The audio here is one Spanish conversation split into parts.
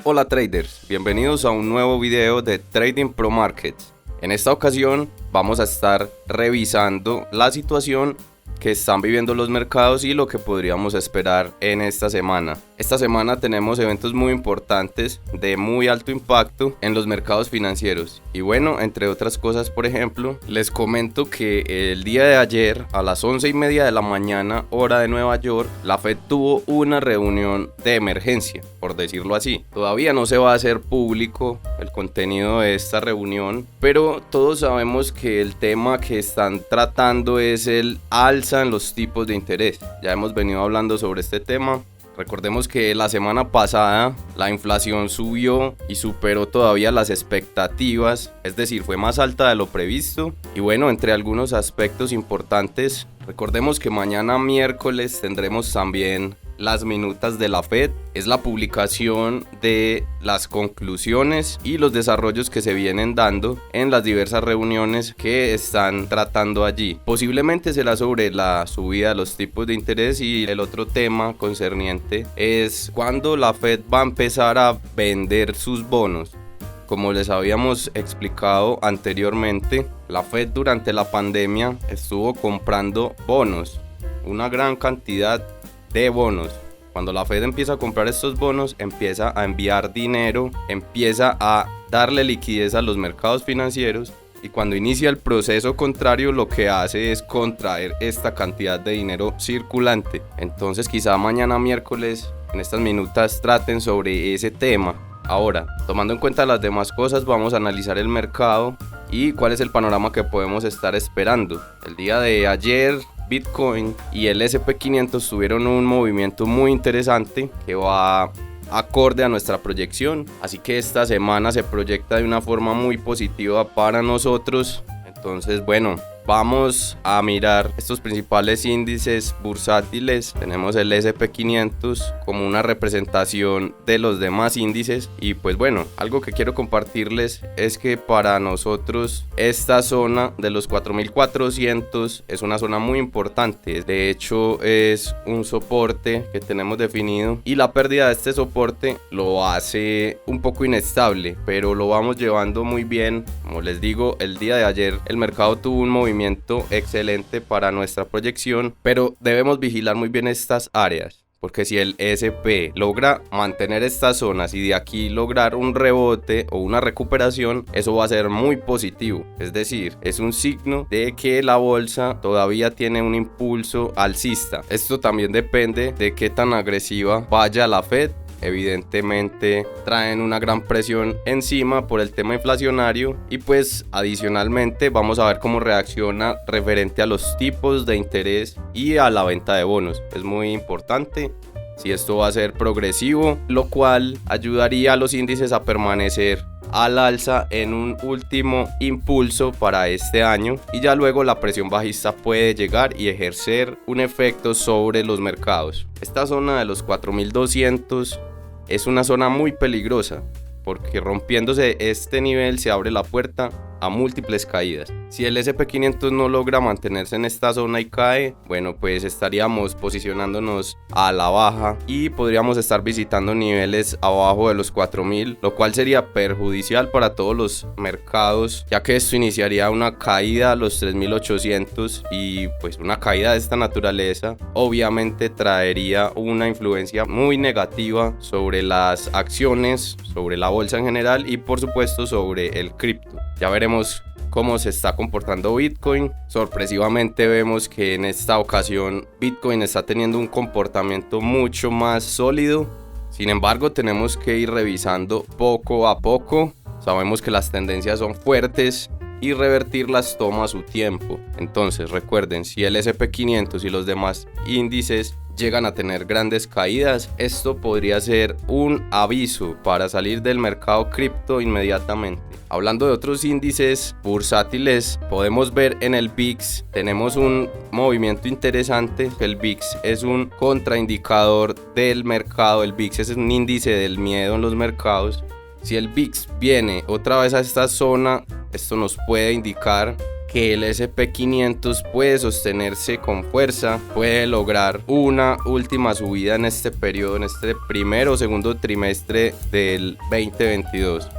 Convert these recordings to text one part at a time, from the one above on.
Hola traders, bienvenidos a un nuevo video de Trading Pro Markets. En esta ocasión vamos a estar revisando la situación que están viviendo los mercados y lo que podríamos esperar en esta semana. Esta semana tenemos eventos muy importantes de muy alto impacto en los mercados financieros. Y bueno, entre otras cosas, por ejemplo, les comento que el día de ayer a las 11:30 de la mañana, hora de Nueva York, la Fed tuvo una reunión de emergencia, por decirlo así. Todavía no se va a hacer público el contenido de esta reunión, pero todos sabemos que el tema que están tratando es el alza en los tipos de interés. Ya hemos venido hablando sobre este tema. Recordemos que la semana pasada la inflación subió y superó todavía las expectativas, es decir, fue más alta de lo previsto. Y bueno, entre algunos aspectos importantes, recordemos que mañana miércoles tendremos también las minutas de la Fed. Es la publicación de las conclusiones y los desarrollos que se vienen dando en las diversas reuniones que están tratando allí. Posiblemente será sobre la subida de los tipos de interés, y el otro tema concerniente es cuándo la Fed va a empezar a vender sus bonos. Como les habíamos explicado anteriormente, la Fed durante la pandemia estuvo comprando bonos, una gran cantidad de bonos. Cuando la Fed empieza a comprar estos bonos, empieza a enviar dinero, empieza a darle liquidez a los mercados financieros, y cuando inicia el proceso contrario, lo que hace es contraer esta cantidad de dinero circulante. Entonces quizá mañana miércoles en estas minutas traten sobre ese tema. Ahora, tomando en cuenta las demás cosas, vamos a analizar el mercado y cuál es el panorama que podemos estar esperando. El día de ayer Bitcoin y el S&P 500 tuvieron un movimiento muy interesante que va acorde a nuestra proyección, así que esta semana se proyecta de una forma muy positiva para nosotros. Entonces, bueno, vamos a mirar estos principales índices bursátiles. Tenemos el S&P 500 como una representación de los demás índices, y pues bueno, algo que quiero compartirles es que para nosotros esta zona de los 4400 es una zona muy importante. De hecho, es un soporte que tenemos definido, y la pérdida de este soporte lo hace un poco inestable, pero lo vamos llevando muy bien. Como les digo, el día de ayer el mercado tuvo un movimiento excelente para nuestra proyección, pero debemos vigilar muy bien estas áreas, porque si el SP logra mantener estas zonas y de aquí lograr un rebote o una recuperación, eso va a ser muy positivo. Es decir, es un signo de que la bolsa todavía tiene un impulso alcista. Esto también depende de qué tan agresiva vaya la Fed. Evidentemente traen una gran presión encima por el tema inflacionario, y pues adicionalmente vamos a ver cómo reacciona referente a los tipos de interés y a la venta de bonos. Es muy importante si esto va a ser progresivo, lo cual ayudaría a los índices a permanecer al alza en un último impulso para este año, y ya luego la presión bajista puede llegar y ejercer un efecto sobre los mercados. Esta zona de los 4200 es una zona muy peligrosa, porque rompiéndose este nivel se abre la puerta a múltiples caídas. Si el S&P 500 no logra mantenerse en esta zona y cae, bueno, pues estaríamos posicionándonos a la baja y podríamos estar visitando niveles abajo de los 4000, lo cual sería perjudicial para todos los mercados, ya que esto iniciaría una caída a los 3800, y pues una caída de esta naturaleza obviamente traería una influencia muy negativa sobre las acciones, sobre la bolsa en general y por supuesto sobre el cripto. Ya veremos cómo se está comportando Bitcoin. Sorpresivamente vemos que en esta ocasión Bitcoin está teniendo un comportamiento mucho más sólido. Sin embargo, tenemos que ir revisando poco a poco. Sabemos que las tendencias son fuertes y revertirlas toma su tiempo. Entonces recuerden, si el S&P 500 y los demás índices llegan a tener grandes caídas, esto podría ser un aviso para salir del mercado cripto inmediatamente. Hablando de otros índices bursátiles, podemos ver en el VIX, tenemos un movimiento interesante. El VIX es un contraindicador del mercado. El VIX es un índice del miedo en los mercados. Si el VIX viene otra vez a esta zona, esto nos puede indicar que el S&P 500 puede sostenerse con fuerza, puede lograr una última subida en este periodo, en este primero o segundo trimestre del 2022.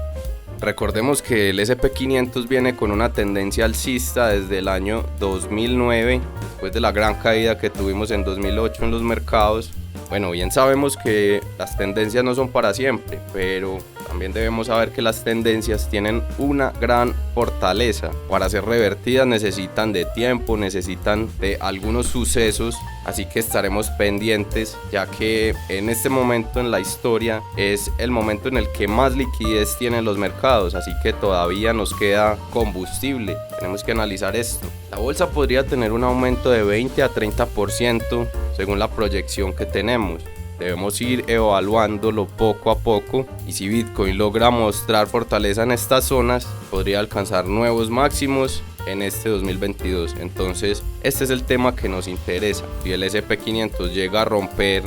Recordemos que el S&P 500 viene con una tendencia alcista desde el año 2009, después de la gran caída que tuvimos en 2008 en los mercados. Bueno, bien sabemos que las tendencias no son para siempre, pero también debemos saber que las tendencias tienen una gran fortaleza. Para ser revertidas necesitan de tiempo, necesitan de algunos sucesos, así que estaremos pendientes, ya que en este momento en la historia es el momento en el que más liquidez tienen los mercados, así que todavía nos queda combustible. Tenemos que analizar esto. La bolsa podría tener un aumento de 20 a 30% según la proyección que tenemos. Debemos ir evaluándolo poco a poco, y si Bitcoin logra mostrar fortaleza en estas zonas, podría alcanzar nuevos máximos en este 2022. Entonces este es el tema que nos interesa. Si el S&P 500 llega a romper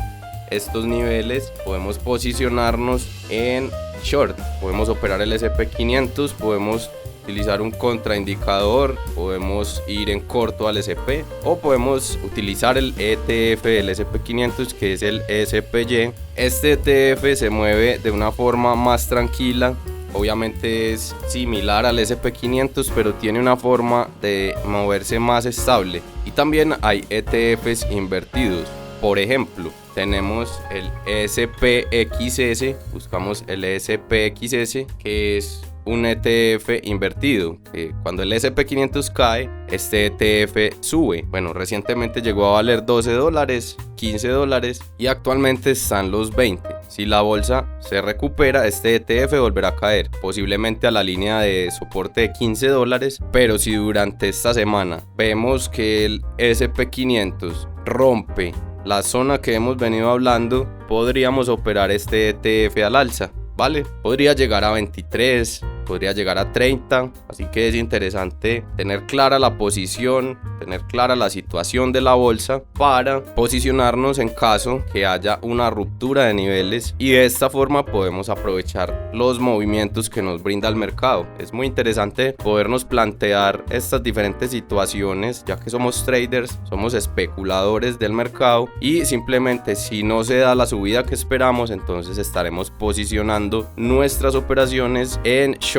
estos niveles, podemos posicionarnos en short, podemos operar el S&P 500, podemos utilizar un contraindicador, podemos ir en corto al SP o podemos utilizar el ETF del S&P 500, que es el SPY. Este ETF se mueve de una forma más tranquila, obviamente es similar al S&P 500, pero tiene una forma de moverse más estable. Y también hay ETFs invertidos. Por ejemplo, tenemos el SPXS, buscamos el SPXS, que es un ETF invertido, que cuando el S&P 500 cae, este ETF sube. Bueno, recientemente llegó a valer $12, $15 y actualmente están los 20. Si la bolsa se recupera, este ETF volverá a caer, posiblemente a la línea de soporte de $15, pero si durante esta semana vemos que el S&P 500 rompe la zona que hemos venido hablando, podríamos operar este ETF al alza, ¿vale? Podría llegar a 23, podría llegar a 30, así que es interesante tener clara la posición, tener clara la situación de la bolsa para posicionarnos en caso que haya una ruptura de niveles, y de esta forma podemos aprovechar los movimientos que nos brinda el mercado. Es muy interesante podernos plantear estas diferentes situaciones, ya que somos traders, somos especuladores del mercado, y simplemente si no se da la subida que esperamos, entonces estaremos posicionando nuestras operaciones en short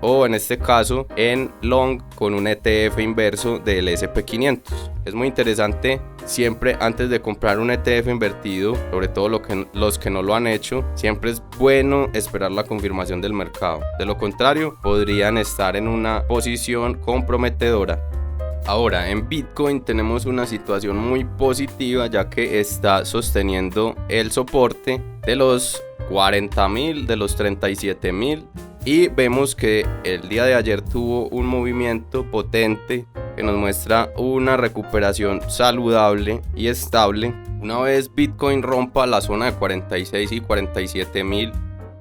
o en este caso en long con un ETF inverso del S&P 500. Es muy interesante siempre, antes de comprar un ETF invertido, sobre todo los que no lo han hecho, siempre es bueno esperar la confirmación del mercado. De lo contrario, podrían estar en una posición comprometedora. Ahora, en Bitcoin tenemos una situación muy positiva, ya que está sosteniendo el soporte de los 40.000, de los 37.000, y vemos que el día de ayer tuvo un movimiento potente que nos muestra una recuperación saludable y estable. Una vez Bitcoin rompa la zona de 46 y 47.000,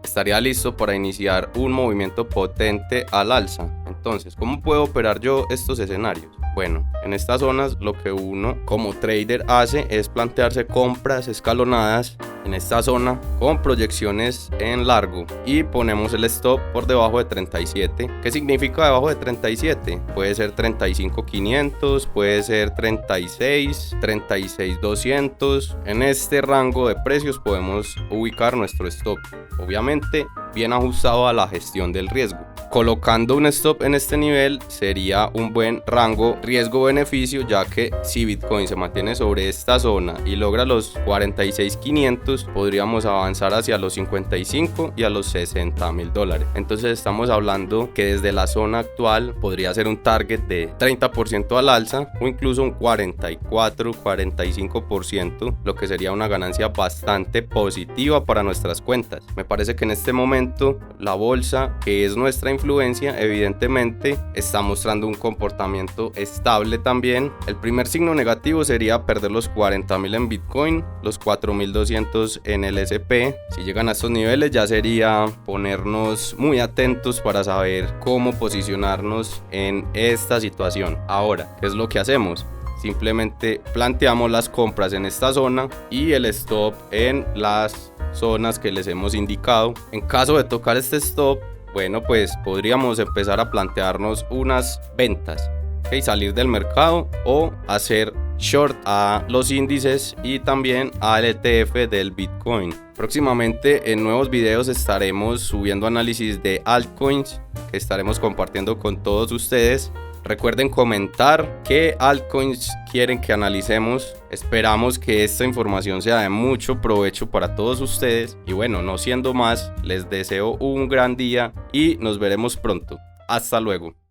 estaría listo para iniciar un movimiento potente al alza. Entonces, ¿cómo puedo operar yo estos escenarios? Bueno, en estas zonas lo que uno como trader hace es plantearse compras escalonadas en esta zona con proyecciones en largo, y ponemos el stop por debajo de 37. ¿Qué significa debajo de 37? Puede ser 35.500, puede ser 36, 36.200. En este rango de precios podemos ubicar nuestro stop, obviamente bien ajustado a la gestión del riesgo. Colocando un stop en este nivel sería un buen rango riesgo-beneficio, ya que si Bitcoin se mantiene sobre esta zona y logra los 46.500, podríamos avanzar hacia los 55 y a los $60.000. Entonces estamos hablando que desde la zona actual podría ser un target de 30% al alza o incluso un 44-45%, lo que sería una ganancia bastante positiva para nuestras cuentas. Me parece que en este momento la bolsa, que es nuestra influencia, evidentemente está mostrando un comportamiento estable también. El primer signo negativo sería perder los 40.000 en Bitcoin, los 4.200 en el SP. Si llegan a estos niveles, ya sería ponernos muy atentos para saber cómo posicionarnos en esta situación. Ahora, ¿qué es lo que hacemos? Simplemente planteamos las compras en esta zona y el stop en las zonas que les hemos indicado. En caso de tocar este stop, bueno, pues podríamos empezar a plantearnos unas ventas. ¿ok? Salir del mercado o hacer short a los índices y también al ETF del Bitcoin. Próximamente en nuevos videos estaremos subiendo análisis de altcoins que estaremos compartiendo con todos ustedes. Recuerden comentar qué altcoins quieren que analicemos. Esperamos que esta información sea de mucho provecho para todos ustedes. Y bueno, no siendo más, les deseo un gran día y nos veremos pronto. Hasta luego.